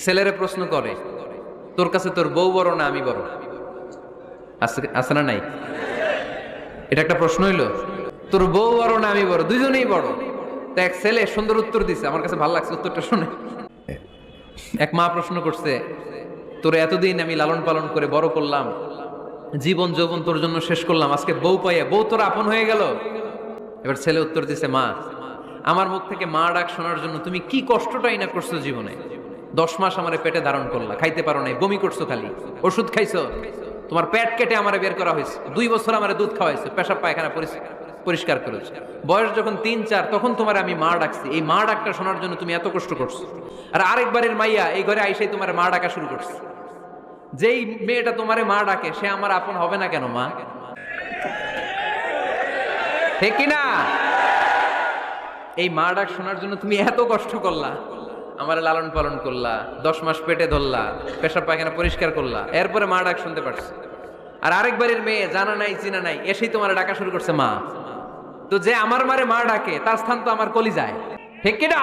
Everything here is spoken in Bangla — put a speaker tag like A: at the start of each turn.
A: ছেলেরে প্রশ্ন করে, তোর কাছে তোর বউ বড় না আমি বড়? আছে না নাই? এটা একটা প্রশ্ন হইলো। তোর বউ বড় না আমি বড়? দুইজনেই বড়। তো এক ছেলে সুন্দর উত্তর দিছে, আমার কাছে ভালো লাগছে উত্তরটা শুনে। এক মা প্রশ্ন করছে, তোর এতদিন আমি লালন পালন করে বড় করলাম, জীবন যৌবন তোর জন্য শেষ করলাম, আজকে বউ পাইয়া বউ তোর আপন হয়ে গেল। এবার ছেলে উত্তর দিছে, মা, আমার মুখ থেকে মা ডাক শোনার জন্য তুমি কি কষ্টটাই না করছো জীবনে। 10 মাস আমারে পেটে ধারণ করলা, খাইতে পারো নাই, বমি করছো, খালি ওষুধ খাইছো, তোমার পেট কেটে আমারে বের করা হয়েছে, 2 বছর আমারে দুধ খাওয়াইছো, পেশাব পায়খানা পরিষ্কার করেছো। বয়স যখন 3-4 তখন তোমার আমি মা ডাকছি, এই মা ডাকটা শোনার জন্য তুমি এত কষ্ট করছো। আর আরেকবারের মাইয়া এই ঘরে আইসাই তোমার মা ডাকা শুরু করছে। যেই মেয়েটা তোমারে মা ডাকে সে আমার আপন হবে না কেন মা? ঠিক কিনা? এই মা ডাক শোনার জন্য তুমি এত কষ্ট করলা, আমার লালন পালন করলা, 10 মাস পেটে ধরলা, পেশাব পায়খানা পরিষ্কার করলা, এরপরে মা ডাক শুনতে পারছো। আর আরেকবারের মেয়ে জানা নাই চিনা নাই এসেই তোমার ডাকা শুরু করছে মা। তো যে আমার মারে মা ডাকে তার স্থান তো আমার কলিজায়। ঠিক কিনা?